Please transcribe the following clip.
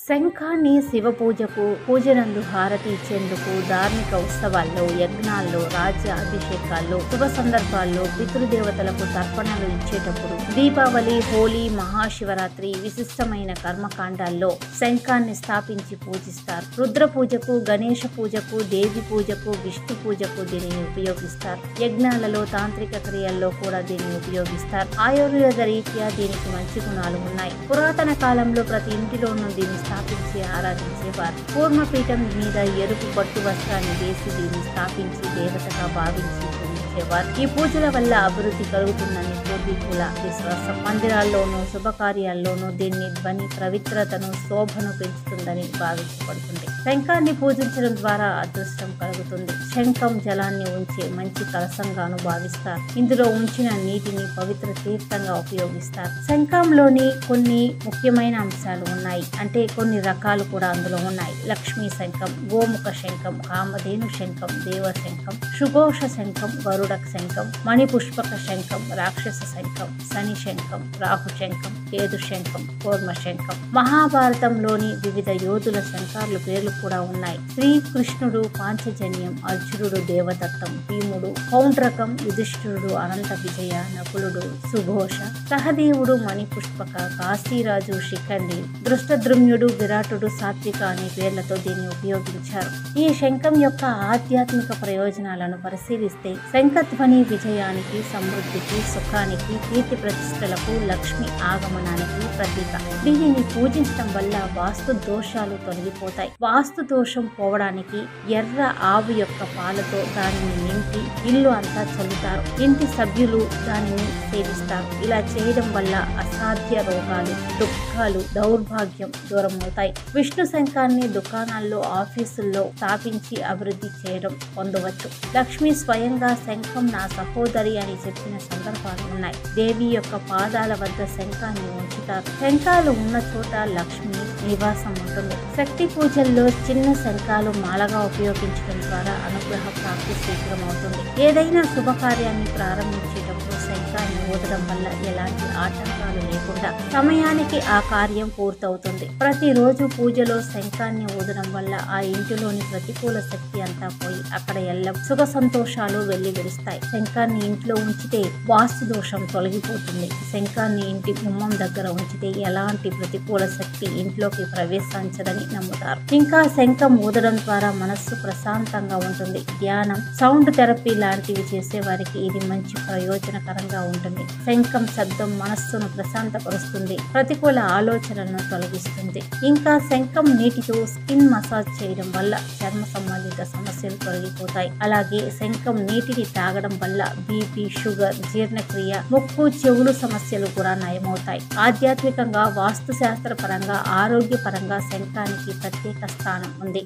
శంఖాన్ని శివ పూజకు, పూజనందు హారతి ఇచ్చేందుకు, ధార్మిక ఉత్సవాల్లో, యజ్ఞాల్లో, రాజ్య అభిషేకాల్లో, శుభ సందర్భాల్లో, పితృదేవతలకు తర్పణలు ఇచ్చేటప్పుడు, దీపావళి, హోలీ, మహాశివరాత్రి విశిష్టమైన కర్మకాండాల్లో శంఖాన్ని స్థాపించి పూజిస్తారు. రుద్ర పూజకు, గణేష పూజకు, దేవి పూజకు, విష్ణు పూజకు దీనిని ఉపయోగిస్తారు. యజ్ఞాలలో, తాంత్రిక క్రియల్లో కూడా దీనిని ఉపయోగిస్తారు. ఆయుర్వేద రీత్యా దీనికి మంచి గుణాలు ఉన్నాయి. పురాతన కాలంలో ప్రతి ఇంటిలోనూ దీన్ని స్థాపించి ఆరాధించేవారు. కూర్మపీఠం మీద ఎరుపు పట్టు వస్త్రాన్ని వేసి దీన్ని స్థాపించి దేవతగా భావించి పూజించేవారు. ఈ పూజల వల్ల అభివృద్ధి కలుగుతుందని పూర్వీకుల విశ్వాసం. మందిరాల్లోనూ, శుభకార్యాల్లోనూ దీన్ని ధ్వని పవిత్రతను, శోభను పెంచుతుందని భావించబడుతుంది. శంఖాన్ని పూజించడం ద్వారా అదృష్టం కలుగుతుంది. శంఖం జలాన్ని ఉంచే మంచి కలశంగాను భావిస్తారు. ఇందులో ఉంచిన నీటిని పవిత్ర తీర్థంగా ఉపయోగిస్తారు. శంఖంలోని కొన్ని ముఖ్యమైన అంశాలు ఉన్నాయి. అంటే కొన్ని రకాలు కూడా అందులో ఉన్నాయి. లక్ష్మీ శంఖం, గోముఖ శంఖం, కామధేను శంఖం, దేవ శంఖం, సుఘోష శంఖం, గరుడ శంఖం, మణిపుష్పక శంఖం, రాక్షస శంఖం, శని శంఖం, రాహు శంఖం, కేతు శంఖం, కూర్మ శంఖం. మహాభారతంలోని వివిధ యోధుల శంఖార్ల పేర్లు కూడా ఉన్నాయి. శ్రీకృష్ణుడు పాంచజన్యం, అర్జునుడు దేవదత్తం, భీముడు పౌండ్రకం, యుధిష్ఠిరుడు అనంత విజయ, నకులుడు సుఘోష, సహదేవుడు మణిపుష్పక, కాశీరాజు శిఖండి, దృష్టద్రుమ్యుడు, విరాటుడు సాత్విక అనే పేర్లతో దీన్ని ఉపయోగించారు. ఈ శంఖం యొక్క ఆధ్యాత్మిక ప్రయోజనాలను పరిశీలిస్తే శంఖధ్వని విజయానికి, సమృద్ధికి, సుఖానికి, కీర్తి ప్రతిష్టలకు, లక్ష్మి ఆగమనానికి ప్రతీక. దీనిని పూజించడం వల్ల వాస్తు దోషాలు తొలగిపోతాయి. వాస్తు దోషం పోవడానికి ఎర్ర ఆవు యొక్క పాలతో దానిని నింపి ఇల్లు అంతా చల్లుతారు. ఇంటి సభ్యులు దానిని సేవిస్తారు. ఇలా చేయడం వల్ల అసాధ్య రోగాలు, దుఃఖాలు, దౌర్భాగ్యం దూరమవుతాయి. విష్ణు శంఖాన్ని దుకాణాల్లో, ఆఫీసుల్లో స్థాపించి అభివృద్ధి చేయడం పొందవచ్చు. లక్ష్మి స్వయంగా శంఖం నా సహోదరి అని చెప్పిన సందర్భాలు ఉన్నాయి. దేవి యొక్క పాదాల వద్ద శంఖాన్ని ఉంచుతారు. శంఖాలు ఉన్న చోట లక్ష్మి నివాసం ఉంటుంది. శక్తి పూజల్లో చిన్న శంఖాలు మాలగా ఉపయోగించడం ద్వారా అనుగ్రహ ప్రాప్తి శీఘ్రమవుతుంది. ఏదైనా శుభకార్యాన్ని ప్రారంభించేటప్పుడు శంఖాన్ని ఊదడం వల్ల ఎలాంటి ఆటంకాలు లేకుండా సమయానికి ఆ కార్యం పూర్తవుతుంది. ప్రతిరోజు పూజలో శంఖాన్ని ఊదడం వల్ల ఆ ఇంటిలోని ప్రతికూల శక్తి అంతా పోయి అక్కడ సుఖ సంతోషాలు వెల్లివిరుస్తాయి. శంఖాన్ని ఇంట్లో ఉంచితే వాస్తు దోషం తొలగిపోతుంది. శంఖాన్ని ఇంటి గుమ్మం దగ్గర ఉంచితే ఎలాంటి ప్రతికూల శక్తి ఇంట్లోకి ప్రవేశించదని నమ్ముతారు. ఇంకా శంఖం ఊదడం ద్వారా మనస్సు ప్రశాంతంగా ఉంటుంది. ధ్యానం, సౌండ్ థెరపీ లాంటివి చేసే వారికి ఇది మంచి ప్రయోజనకరంగా ఉంటుంది. శంఖం శబ్దం మనస్సును ప్రశాంతపరుస్తుంది, ప్రతికూల ఆలోచనలను తొలగిస్తుంది. ఇంకా శంఖం నీటితో స్కిన్ మసాజ్ చేయడం వల్ల చర్మ సంబంధిత సమస్యలు తొలగిపోతాయి. అలాగే శంఖం నీటిని తాగడం వల్ల బీపీ, షుగర్, జీర్ణక్రియ, ముక్కు, చెవులు సమస్యలు కూడా నయమవుతాయి. ఆధ్యాత్మికంగా, వాస్తు శాస్త్ర పరంగా, ఆరోగ్యపరంగా శంఖానికి ప్రత్యేక స్థానం ఉంది.